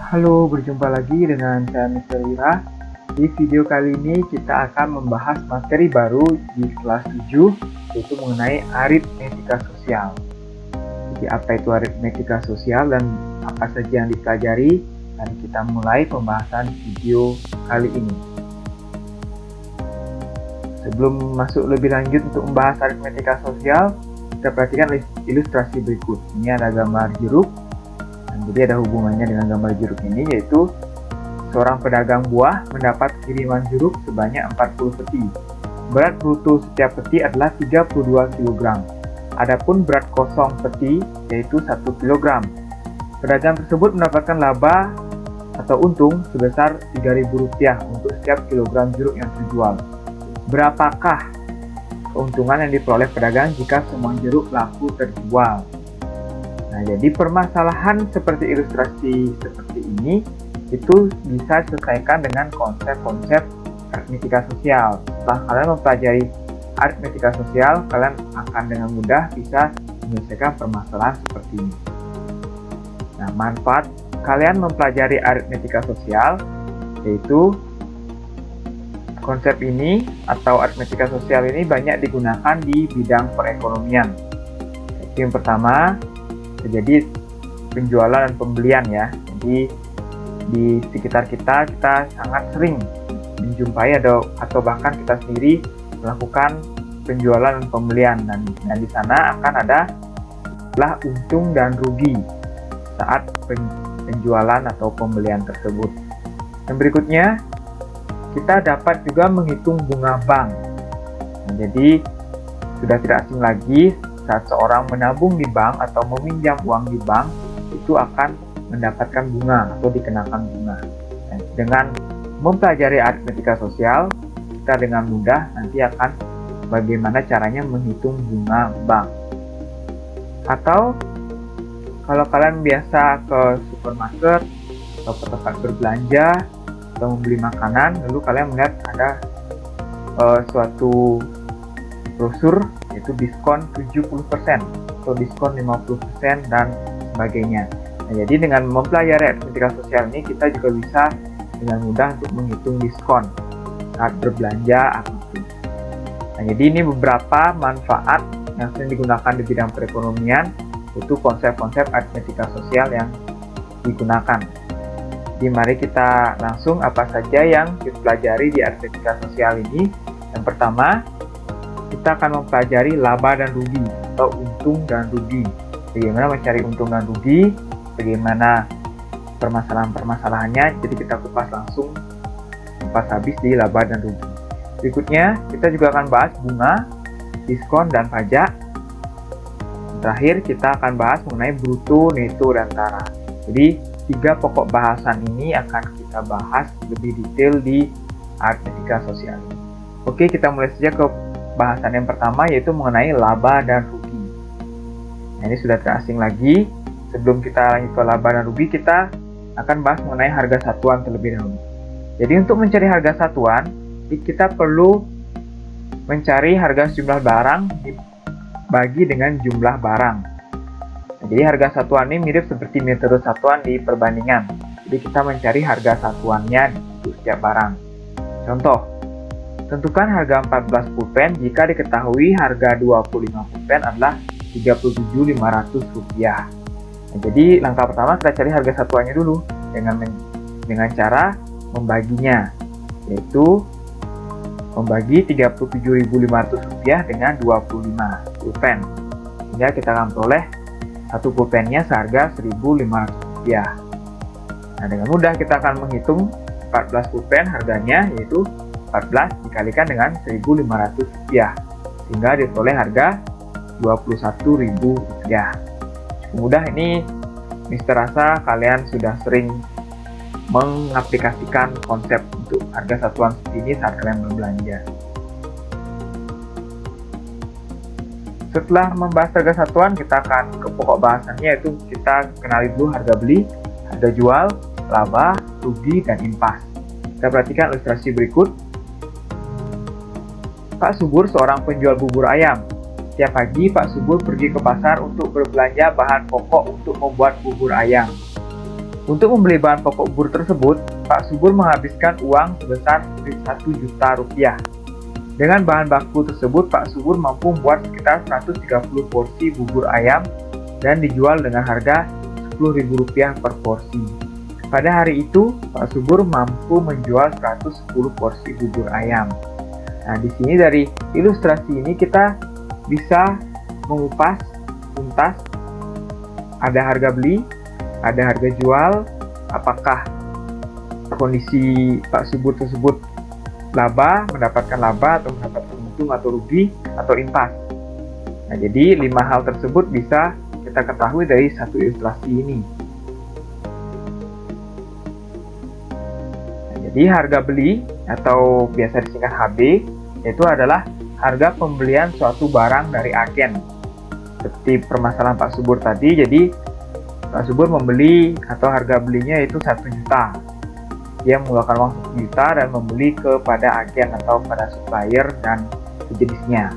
Halo, berjumpa lagi dengan saya Mr. Wira. Di video kali ini kita akan membahas materi baru di kelas 7, yaitu mengenai aritmetika sosial. Jadi apa itu aritmetika sosial dan apa saja yang dipelajari? Mari kita mulai pembahasan video kali ini. Sebelum masuk lebih lanjut untuk membahas aritmetika sosial, kita perhatikan ilustrasi berikut. Ini ada gambar jeruk. Jadi ada hubungannya dengan gambar jeruk ini, yaitu seorang pedagang buah mendapat kiriman jeruk sebanyak 40 peti. Berat bruto setiap peti adalah 32 kg. Adapun berat kosong peti yaitu 1 kg. Pedagang tersebut mendapatkan laba atau untung sebesar Rp3.000 untuk setiap kilogram jeruk yang terjual. Berapakah keuntungan yang diperoleh pedagang jika semua jeruk laku terjual? Nah, jadi permasalahan seperti ilustrasi seperti ini itu bisa diselesaikan dengan konsep-konsep aritmetika sosial. Setelah kalian mempelajari aritmetika sosial, kalian akan dengan mudah bisa menyelesaikan permasalahan seperti ini. Nah, manfaat kalian mempelajari aritmetika sosial yaitu konsep ini atau aritmetika sosial ini banyak digunakan di bidang perekonomian. Yang pertama, terjadi penjualan dan pembelian ya. Jadi di sekitar kita sangat sering menjumpai atau bahkan kita sendiri melakukan penjualan dan pembelian, dan di sana akan ada istilah untung dan rugi saat penjualan atau pembelian tersebut. Dan berikutnya kita dapat juga menghitung bunga bank. Nah, jadi sudah tidak asing lagi saat seorang menabung di bank atau meminjam uang di bank, itu akan mendapatkan bunga atau dikenakan bunga. Dengan mempelajari aritmetika sosial, kita dengan mudah nanti akan bagaimana caranya menghitung bunga bank. Atau kalau kalian biasa ke supermarket atau ke tempat berbelanja atau membeli makanan, lalu kalian melihat ada suatu brosur yaitu diskon 70% atau diskon 50% dan sebagainya. Nah, jadi dengan mempelajari aritmetika sosial ini kita juga bisa dengan mudah untuk menghitung diskon saat berbelanja apapun. Nah, jadi ini beberapa manfaat yang sering digunakan di bidang perekonomian, itu konsep-konsep aritmetika sosial yang digunakan. Jadi mari kita langsung apa saja yang dipelajari di aritmetika sosial ini. Yang pertama, kita akan mempelajari laba dan rugi atau untung dan rugi. Bagaimana mencari untung dan rugi, bagaimana permasalahan-permasalahannya. Jadi kita kupas langsung habis di laba dan rugi. Berikutnya kita juga akan bahas bunga, diskon, dan pajak. Terakhir kita akan bahas mengenai bruto, neto, dan tara. Jadi 3 pokok bahasan ini akan kita bahas lebih detail di aritmetika sosial. Oke, kita mulai saja ke bahasan yang pertama, yaitu mengenai laba dan rugi. Nah, ini sudah tidak asing lagi. Sebelum kita lanjut ke laba dan rugi, kita akan bahas mengenai harga satuan terlebih dahulu. Jadi untuk mencari harga satuan, kita perlu mencari harga sejumlah barang dibagi dengan jumlah barang. Nah, jadi harga satuan ini mirip seperti metode satuan di perbandingan. Jadi kita mencari harga satuannya untuk setiap barang. Contoh, tentukan harga 14 pulpen jika diketahui harga 25 pulpen adalah Rp37.500. Nah, jadi langkah pertama kita cari harga satuannya dulu dengan cara membaginya, yaitu membagi Rp37.500 dengan 25 pulpen. Sehingga kita akan peroleh satu pulpennya seharga Rp1.500. Nah, dengan mudah kita akan menghitung 14 pulpen harganya, yaitu 14 dikalikan dengan Rp1.500 sehingga diperoleh harga Rp21.000. Mudah ini, Mister rasa kalian sudah sering mengaplikasikan konsep untuk harga satuan seperti ini saat kalian berbelanja. Setelah membahas harga satuan, kita akan ke pokok bahasannya, yaitu kita kenali dulu harga beli, harga jual, laba, rugi, dan impas. Kita perhatikan ilustrasi berikut. Pak Subur seorang penjual bubur ayam. Setiap pagi Pak Subur pergi ke pasar untuk berbelanja bahan pokok untuk membuat bubur ayam. Untuk membeli bahan pokok bubur tersebut, Pak Subur menghabiskan uang sebesar 1 juta rupiah. Dengan bahan baku tersebut, Pak Subur mampu membuat sekitar 130 porsi bubur ayam dan dijual dengan harga Rp10.000 per porsi. Pada hari itu, Pak Subur mampu menjual 110 porsi bubur ayam. Nah, di sini dari ilustrasi ini kita bisa mengupas tuntas ada harga beli, ada harga jual, apakah kondisi Pak Subur tersebut mendapatkan laba atau mendapatkan untung atau rugi atau impas. Nah, jadi 5 hal tersebut bisa kita ketahui dari satu ilustrasi ini. Jadi harga beli atau biasa disingkat HB itu adalah harga pembelian suatu barang dari agen. Seperti permasalahan Pak Subur tadi, jadi Pak Subur membeli atau harga belinya itu 1 juta. Dia mengeluarkan uang 1 juta dan membeli kepada agen atau pada supplier dan sejenisnya.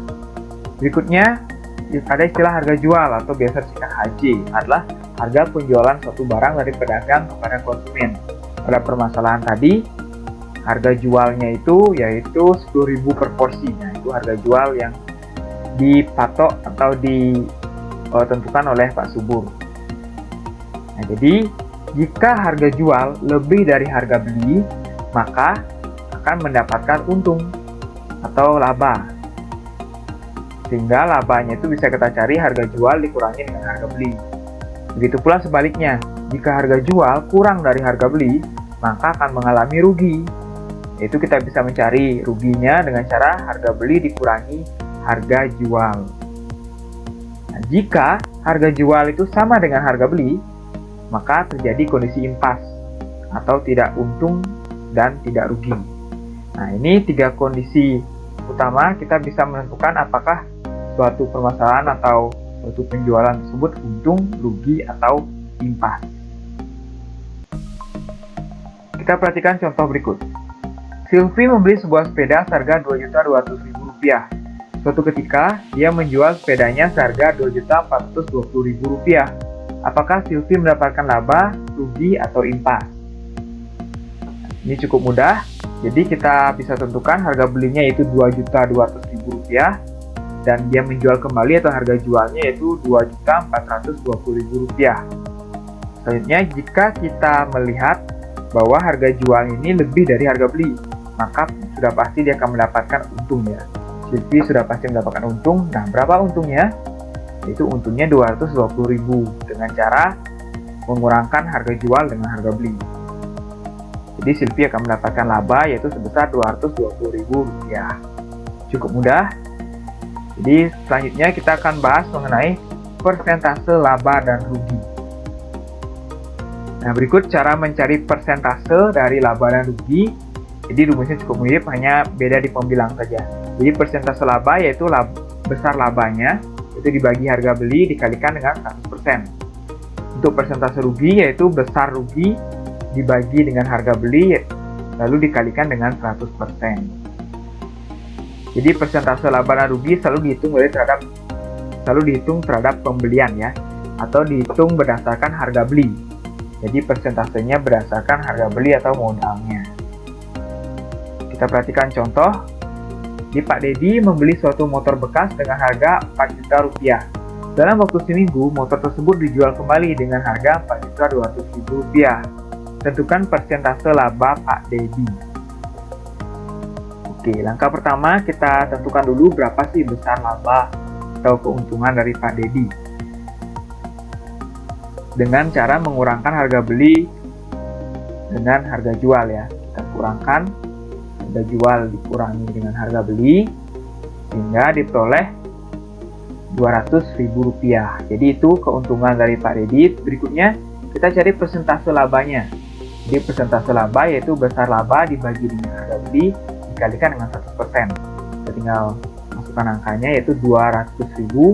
Berikutnya ada istilah harga jual atau biasa disingkat HJ, adalah harga penjualan suatu barang dari pedagang kepada konsumen. Pada permasalahan tadi, harga jualnya itu yaitu 10.000 per porsi. Nah, itu harga jual yang dipatok atau ditentukan oleh Pak Subur. Nah, jadi jika harga jual lebih dari harga beli, maka akan mendapatkan untung atau laba. Sehingga labanya itu bisa kita cari harga jual dikurangi dengan harga beli. Begitu pula sebaliknya, jika harga jual kurang dari harga beli, maka akan mengalami rugi. Yaitu kita bisa mencari ruginya dengan cara harga beli dikurangi harga jual. Nah, jika harga jual itu sama dengan harga beli, maka terjadi kondisi impas atau tidak untung dan tidak rugi. Nah, ini 3 kondisi utama kita bisa menentukan apakah suatu permasalahan atau suatu penjualan tersebut untung, rugi, atau impas. Kita perhatikan contoh berikut. Silvi membeli sebuah sepeda seharga Rp2.200.000. Suatu ketika, dia menjual sepedanya seharga Rp2.420.000. Apakah Silvi mendapatkan laba, rugi, atau impas? Ini cukup mudah, jadi kita bisa tentukan harga belinya yaitu Rp2.200.000 dan dia menjual kembali atau harga jualnya yaitu Rp2.420.000. Selanjutnya, jika kita melihat bahwa harga jual ini lebih dari harga beli, maka sudah pasti dia akan mendapatkan untung ya. Silvi sudah pasti mendapatkan untung. Nah, berapa untungnya? Yaitu untungnya Rp220.000 dengan cara mengurangkan harga jual dengan harga beli. Jadi Silvi akan mendapatkan laba yaitu sebesar Rp220.000. Cukup mudah. Jadi selanjutnya kita akan bahas mengenai persentase laba dan rugi. Nah, berikut cara mencari persentase dari laba dan rugi. Jadi rumusnya cukup mirip, hanya beda di pembilang saja. Jadi persentase laba yaitu besar labanya, itu dibagi harga beli dikalikan dengan 100%. Untuk persentase rugi yaitu besar rugi dibagi dengan harga beli, lalu dikalikan dengan 100%. Jadi persentase laba dan rugi selalu dihitung terhadap pembelian ya, atau dihitung berdasarkan harga beli. Jadi persentasenya berdasarkan harga beli atau modalnya. Kita perhatikan contoh. Di Pak Dedi membeli suatu motor bekas dengan harga Rp4 juta. Dalam waktu seminggu, motor tersebut dijual kembali dengan harga Rp4.200.000. Tentukan persentase laba Pak Dedi. Oke, langkah pertama kita tentukan dulu berapa sih besar laba atau keuntungan dari Pak Dedi. Dengan cara mengurangkan harga beli dengan harga jual ya. Kita kurangkan harga jual dikurangi dengan harga beli sehingga diperoleh Rp200.000. Jadi itu keuntungan dari Pak Dedi. Berikutnya kita cari persentase labanya. Jadi persentase laba yaitu besar laba dibagi dengan harga beli dikalikan dengan 100%. Kita tinggal masukkan angkanya yaitu 200.000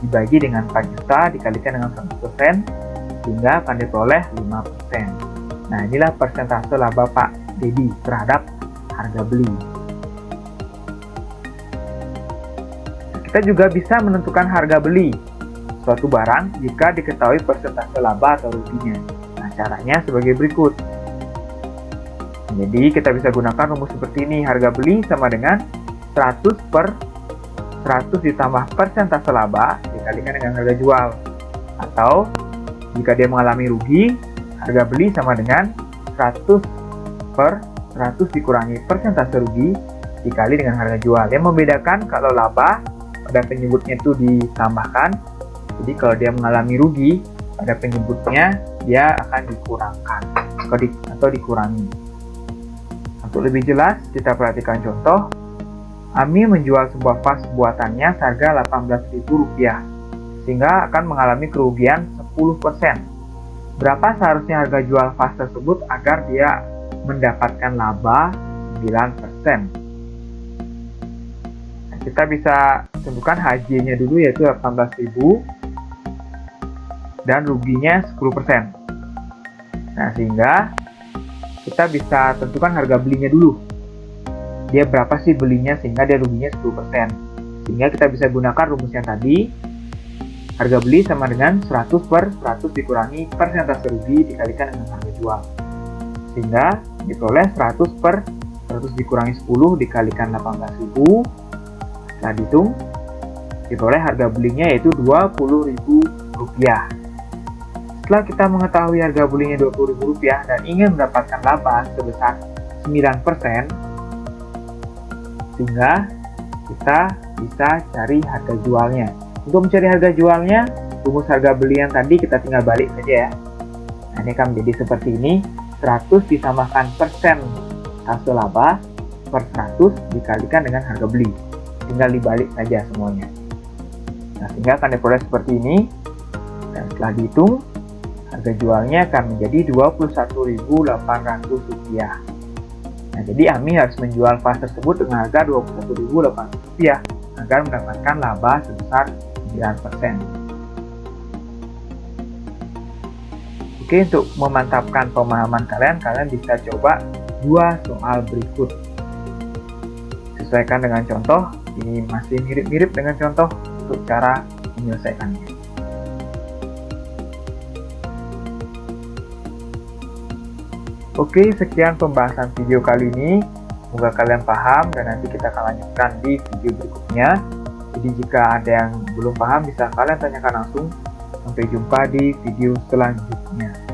dibagi dengan 4 juta dikalikan dengan 100% sehingga akan diperoleh 5%. Nah, inilah persentase laba Pak Dedi terhadap harga beli. Kita juga bisa menentukan harga beli suatu barang jika diketahui persentase laba atau ruginya. Nah, caranya sebagai berikut. Jadi kita bisa gunakan rumus seperti ini. Harga beli sama dengan 100 per 100 ditambah persentase laba dikalikan dengan harga jual. Atau jika dia mengalami rugi, harga beli sama dengan 100 per 100 dikurangi persentase rugi dikali dengan harga jual. Yang membedakan kalau laba pada penyebutnya itu ditambahkan. Jadi kalau dia mengalami rugi pada penyebutnya dia akan dikurangkan atau dikurangi. Untuk lebih jelas kita perhatikan contoh. Ami menjual sebuah vas buatannya seharga Rp18.000 sehingga akan mengalami kerugian 10%. Berapa seharusnya harga jual vas tersebut agar dia mendapatkan laba 9%? Nah, kita bisa tentukan HJ-nya dulu yaitu 18.000 dan ruginya 10%. Nah, sehingga kita bisa tentukan harga belinya dulu. Dia berapa sih belinya sehingga dia ruginya 10%. Sehingga kita bisa gunakan rumus yang tadi. Harga beli sama dengan 100 per 100 dikurangi persentase rugi dikalikan dengan harga jual. Sehingga diperoleh 100 per 100 dikurangi 10 dikalikan 18.000. Setelah dihitung, diperoleh harga belinya yaitu Rp20.000. Setelah kita mengetahui harga belinya Rp20.000 dan ingin mendapatkan laba sebesar 9%, sehingga kita bisa cari harga jualnya. Untuk mencari harga jualnya, rumus harga beli yang tadi kita tinggal balik saja ya. Nah, ini akan menjadi seperti ini. 100 ditambahkan persentase laba per 100 dikalikan dengan harga beli. Tinggal dibalik saja semuanya. Nah, sehingga akan diperoleh seperti ini. Dan setelah dihitung, harga jualnya akan menjadi Rp21.800. Nah, jadi Ami harus menjual vas tersebut dengan harga Rp21.800 agar mendapatkan laba sebesar 9%. Oke, untuk memantapkan pemahaman kalian bisa coba dua soal berikut. Sesuaikan dengan contoh, ini masih mirip-mirip dengan contoh untuk cara menyelesaikannya. Oke, sekian pembahasan video kali ini. Semoga kalian paham dan nanti kita akan lanjutkan di video berikutnya. Jadi jika ada yang belum paham bisa kalian tanyakan langsung. Sampai jumpa di video selanjutnya.